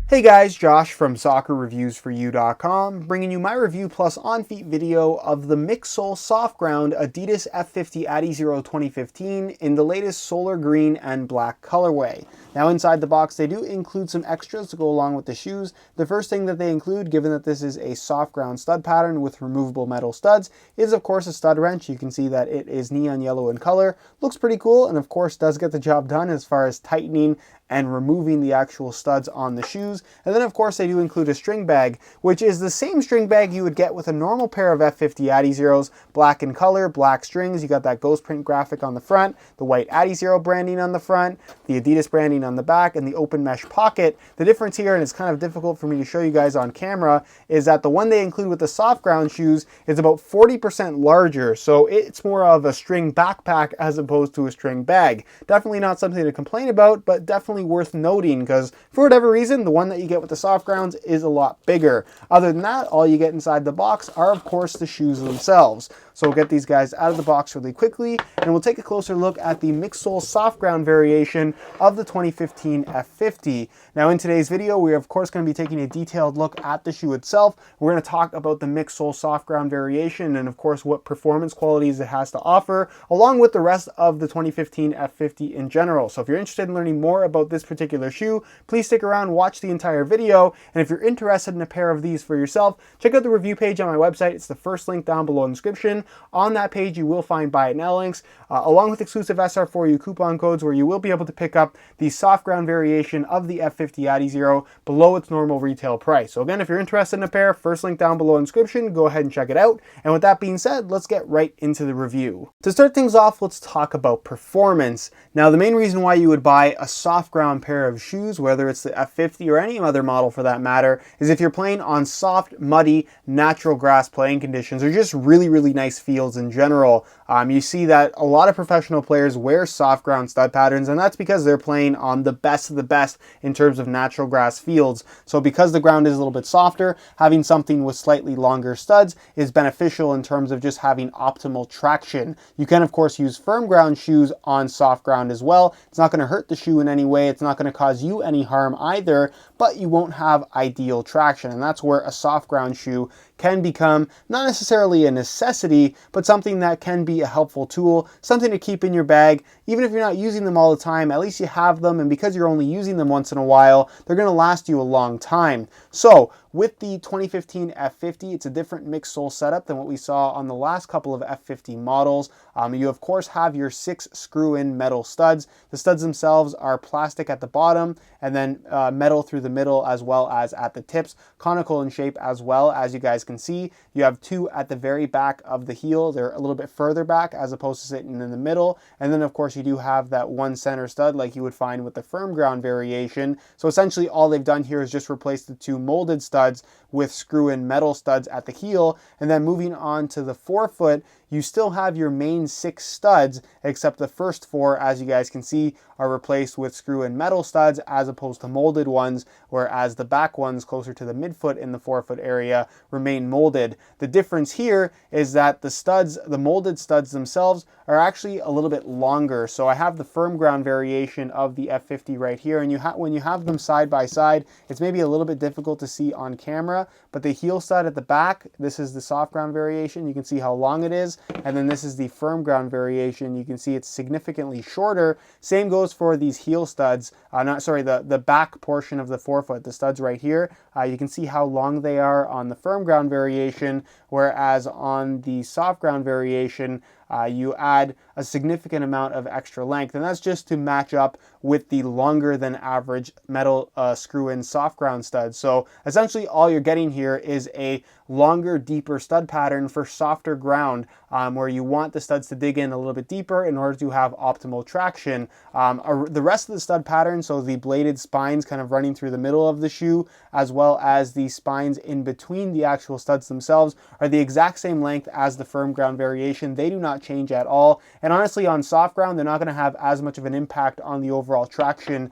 Hey guys, Josh from soccerreviewsforyou.com, bringing you my review plus on-feet video of the mixed sole soft ground Adidas F50 adizero 2015 in the latest solar green and black colorway. Now inside the box they do include some extras to go along with the shoes. The first thing that they include, given that this is a soft ground stud pattern with removable metal studs, is of course a stud wrench. You can see that it is neon yellow in color, looks pretty cool, and of course does get the job done as far as tightening and removing the actual studs on the shoes. And then of course they do include a string bag, which is the same string bag you would get with a normal pair of F50 adizeros, black in color, black strings. You got that ghost print graphic on the front, the white adizero branding on the front, the Adidas branding on the back, and the open mesh pocket. The difference here, and it's kind of difficult for me to show you guys on camera, is that the one they include with the soft ground shoes is about 40% larger, so it's more of a string backpack as opposed to a string bag. Definitely not something to complain about, but definitely worth noting because for whatever reason the one that you get with the soft grounds is a lot bigger. Other than that, all you get inside the box are of course the shoes themselves. So we'll get these guys out of the box really quickly and we'll take a closer look at the mixed sole soft ground variation of the 2015 F50. Now in today's video we're of course going to be taking a detailed look at the shoe itself. We're going to talk about the mixed sole soft ground variation and of course what performance qualities it has to offer, along with the rest of the 2015 F50 in general. So if you're interested in learning more about this particular shoe, please stick around, watch the entire video, and if you're interested in a pair of these for yourself, check out the review page on my website. It's the first link down below in the description. On that page you will find buy it now links, along with exclusive SR4U coupon codes where you will be able to pick up the soft ground variation of the F50 adizero below its normal retail price. So again, if you're interested in a pair, first link down below in the description, go ahead and check it out. And with that being said, let's get right into the review. To start things off, let's talk about performance. Now the main reason why you would buy a soft ground pair of shoes, whether it's the F50 or any other model for that matter, is if you're playing on soft, muddy, natural grass playing conditions or just really nice fields in general. You see that a lot of professional players wear soft ground stud patterns, and that's because they're playing on the best of the best in terms of natural grass fields. So because the ground is a little bit softer, having something with slightly longer studs is beneficial in terms of just having optimal traction. You can of course use firm ground shoes on soft ground as well. It's not going to hurt the shoe in any way. It's not going to cause you any harm either, but you won't have ideal traction. And that's where a soft ground shoe can become not necessarily a necessity, but something that can be a helpful tool, something to keep in your bag. Even if you're not using them all the time, at least you have them, and because you're only using them once in a while, they're going to last you a long time. So with the 2015 F50, it's a different mixed sole setup than what we saw on the last couple of F50 models. You of course have your 6 screw-in metal studs. The studs themselves are plastic at the bottom and then metal through the middle as well as at the tips, conical in shape as well, as you guys can see. You have 2 at the very back of the heel. They're a little bit further back as opposed to sitting in the middle. And then of course you do have that one center stud like you would find with the firm ground variation. So essentially all they've done here is just replace the 2 molded studs with screw-in metal studs at the heel. And then moving on to the forefoot, you still have your main 6 studs, except the first 4, as you guys can see, are replaced with screw-in metal studs as opposed to molded ones, whereas the back ones closer to the midfoot in the forefoot area remain molded. The difference here is that the studs, the molded studs themselves, are actually a little bit longer. So I have the firm ground variation of the F50 right here, and when you have them side by side, it's maybe a little bit difficult to see on camera, but the heel stud at the back, this is the soft ground variation, you can see how long it is, and then this is the firm ground variation. You can see it's significantly shorter. Same goes for these heel studs, the back portion of the forefoot, the studs right here. You can see how long they are on the firm ground variation, whereas on the soft ground variation, you add a significant amount of extra length, and that's just to match up with the longer than average metal screw-in soft ground studs. So essentially all you're getting here is a longer, deeper stud pattern for softer ground, where you want the studs to dig in a little bit deeper in order to have optimal traction. The rest of the stud pattern, so the bladed spines kind of running through the middle of the shoe, as well as the spines in between the actual studs themselves, are the exact same length as the firm ground variation. They do not change at all. And honestly, on soft ground, they're not going to have as much of an impact on the overall traction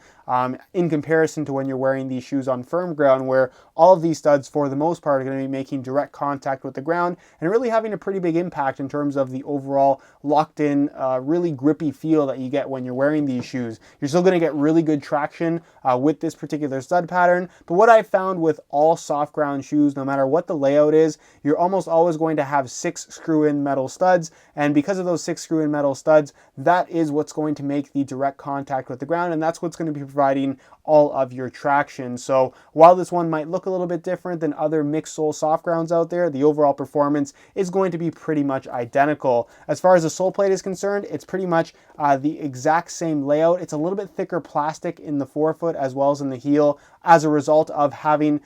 in comparison to when you're wearing these shoes on firm ground, where all of these studs for the most part are going to be making direct contact with the ground and really having a pretty big impact in terms of the overall locked in, really grippy feel that you get when you're wearing these shoes. You're still going to get really good traction with this particular stud pattern, but what I've found with all soft ground shoes, no matter what the layout is, you're almost always going to have 6 screw-in metal studs, and because of those 6 screw-in metal studs, that is what's going to make the direct contact with the ground, and that's what's going to be providing all of your traction. So while this one might look a little bit different than other mixed sole soft grounds out there, the overall performance is going to be pretty much identical. As far as the sole plate is concerned, it's pretty much the exact same layout. It's a little bit thicker plastic in the forefoot as well as in the heel as a result of having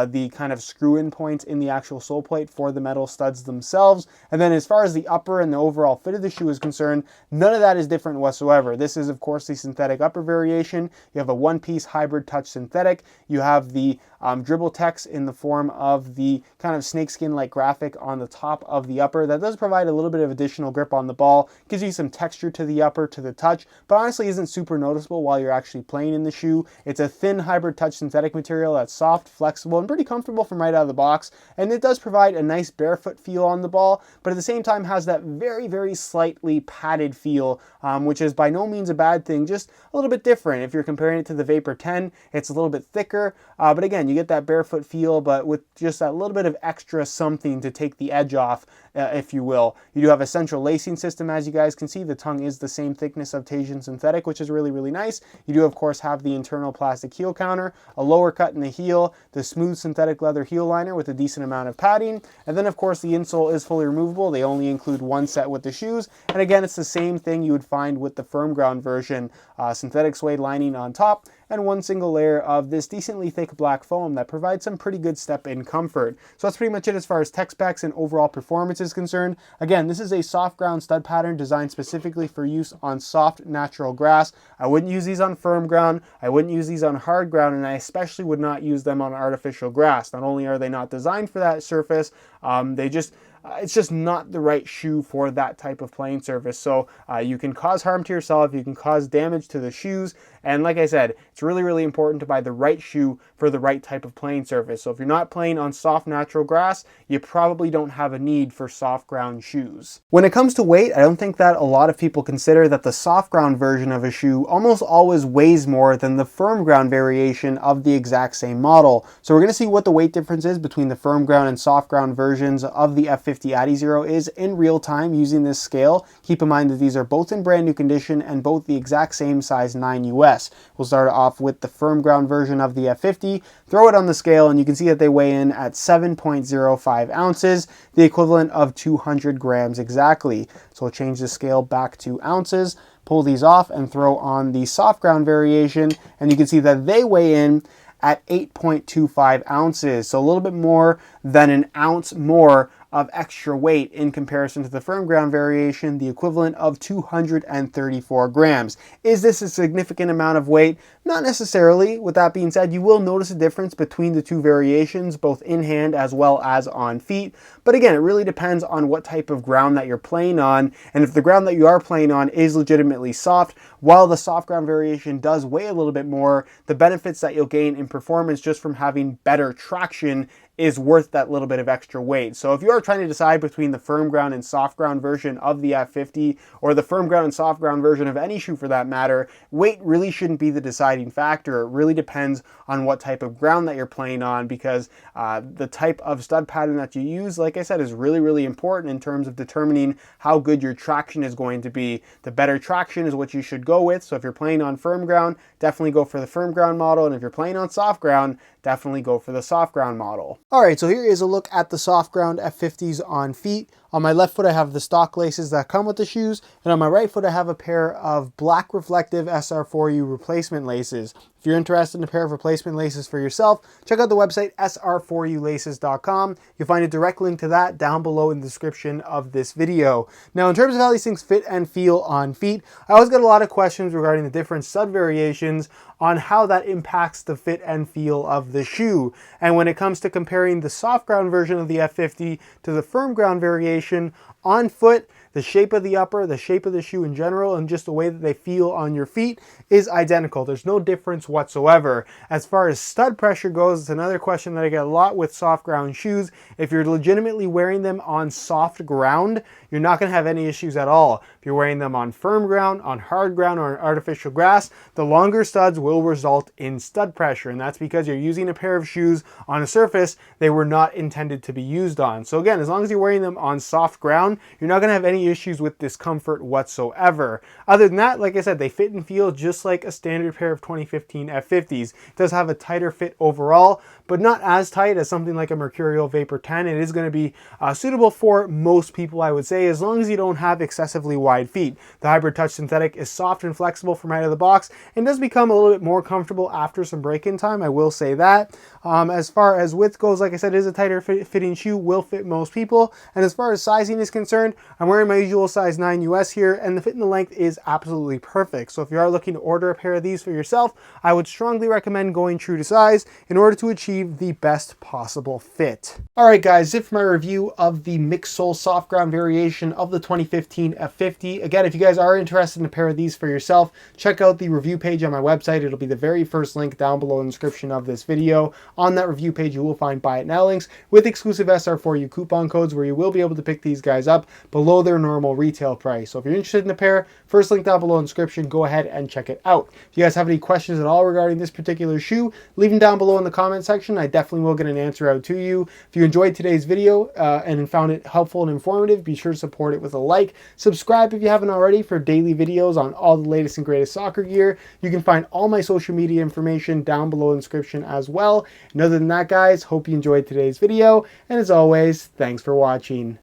the kind of screw-in points in the actual sole plate for the metal studs themselves. And then as far as the upper and the overall fit of the shoe is concerned, none of that is different whatsoever. This is, of course, the synthetic upper variation. You have a one-piece hybrid touch synthetic. You have the dribble text in the form of the kind of snakeskin-like graphic on the top of the upper. That does provide a little bit of additional grip on the ball, gives you some texture to the upper, to the touch, but honestly isn't super noticeable while you're actually playing in the shoe. It's a thin hybrid touch synthetic material that's soft, flexible, and pretty comfortable from right out of the box, and it does provide a nice barefoot feel on the ball, but at the same time has that very, very slightly padded feel, which is by no means a bad thing, just a little bit different. If you're comparing it to the Vapor 10, it's a little bit thicker, but again, you get that barefoot feel, but with just that little bit of extra something to take the edge off, if you will. You do have a central lacing system, as you guys can see. The tongue is the same thickness of Teijin synthetic, which is really, really nice. You do, of course, have the internal plastic heel counter, a lower cut in the heel, the smooth synthetic leather heel liner with a decent amount of padding, and then, of course, the insole is fully removable. They only include one set with the shoes, and again, it's the same thing you would find with the firm ground version. Synthetic suede lining on top, and one single layer of this decently thick black foam that provides some pretty good step-in comfort. So that's pretty much it as far as tech specs and overall performance is concerned. Again, this is a soft ground stud pattern designed specifically for use on soft, natural grass. I wouldn't use these on firm ground, I wouldn't use these on hard ground, and I especially would not use them on artificial grass. Not only are they not designed for that surface, it's just not the right shoe for that type of playing surface. So you can cause harm to yourself, you can cause damage to the shoes, and like I said, it's really, really important to buy the right shoe for the right type of playing surface. So if you're not playing on soft natural grass, you probably don't have a need for soft ground shoes. When it comes to weight, I don't think that a lot of people consider that the soft ground version of a shoe almost always weighs more than the firm ground variation of the exact same model. So we're going to see what the weight difference is between the firm ground and soft ground versions of the F50 adizero is in real time using this scale. Keep in mind that these are both in brand new condition and both the exact same size 9 US. We'll start off with the firm ground version of the F50, throw it on the scale, and you can see that they weigh in at 7.05 ounces, the equivalent of 200 grams exactly. So we'll change the scale back to ounces, pull these off, and throw on the soft ground variation, and you can see that they weigh in at 8.25 ounces. So a little bit more than an ounce more of extra weight in comparison to the firm ground variation, the equivalent of 234 grams. Is this a significant amount of weight? Not necessarily. With that being said, you will notice a difference between the two variations, both in hand as well as on feet. But again, it really depends on what type of ground that you're playing on, and if the ground that you are playing on is legitimately soft, while the soft ground variation does weigh a little bit more, the benefits that you'll gain in performance just from having better traction is worth that little bit of extra weight. So if you are trying to decide between the firm ground and soft ground version of the F50, or the firm ground and soft ground version of any shoe for that matter, weight really shouldn't be the deciding factor. It really depends on what type of ground that you're playing on, because the type of stud pattern that you use, like I said, is really, really important in terms of determining how good your traction is going to be. The better traction is what you should go with. So if you're playing on firm ground, definitely go for the firm ground model, and if you're playing on soft ground, definitely go for the soft ground model. Alright, so here is a look at the soft ground F50s on feet. On my left foot I have the stock laces that come with the shoes, and on my right foot I have a pair of black reflective SR4U replacement laces. If you're interested in a pair of replacement laces for yourself, check out the website sr4ulaces.com. You'll find a direct link to that down below in the description of this video. Now, in terms of how these things fit and feel on feet, I always get a lot of questions regarding the different stud variations on how that impacts the fit and feel of the shoe. And when it comes to comparing the soft ground version of the F50 to the firm ground variation on foot, the shape of the upper, the shape of the shoe in general, and just the way that they feel on your feet is identical. There's no difference whatsoever. As far as stud pressure goes, it's another question that I get a lot with soft ground shoes. If you're legitimately wearing them on soft ground, you're not going to have any issues at all. If you're wearing them on firm ground, on hard ground, or on artificial grass, the longer studs will result in stud pressure, and that's because you're using a pair of shoes on a surface they were not intended to be used on. So again, as long as you're wearing them on soft ground, you're not going to have any issues with discomfort whatsoever. Other than that, like I said, they fit and feel just like a standard pair of 2015 F50s. It does have a tighter fit overall, but not as tight as something like a Mercurial Vapor 10. It is going to be suitable for most people, I would say, as long as you don't have excessively wide feet. The Hybrid Touch Synthetic is soft and flexible from out of the box and does become a little bit more comfortable after some break-in time, I will say that. As far as width goes, like I said, it is a tighter fitting shoe, will fit most people. And as far as sizing is concerned, I'm wearing my usual size 9 US here, and the fit and the length is absolutely perfect. So if you are looking to order a pair of these for yourself, I would strongly recommend going true to size in order to achieve the best possible fit. All right, guys, that's it for my review of the mixed sole soft ground variation of the 2015 F50. Again, if you guys are interested in a pair of these for yourself, check out the review page on my website. It'll be the very first link down below in the description of this video. On that review page, you will find Buy It Now links with exclusive SR4U coupon codes where you will be able to pick these guys up below their normal retail price. So if you're interested in a pair, first link down below in the description, go ahead and check it out. If you guys have any questions at all regarding this particular shoe, leave them down below in the comment section. I definitely will get an answer out to you. If you enjoyed today's video and found it helpful and informative, be sure to support it with a like. Subscribe if you haven't already for daily videos on all the latest and greatest soccer gear. You can find all my social media information down below in the description as well. And other than that, guys, hope you enjoyed today's video. And as always, thanks for watching.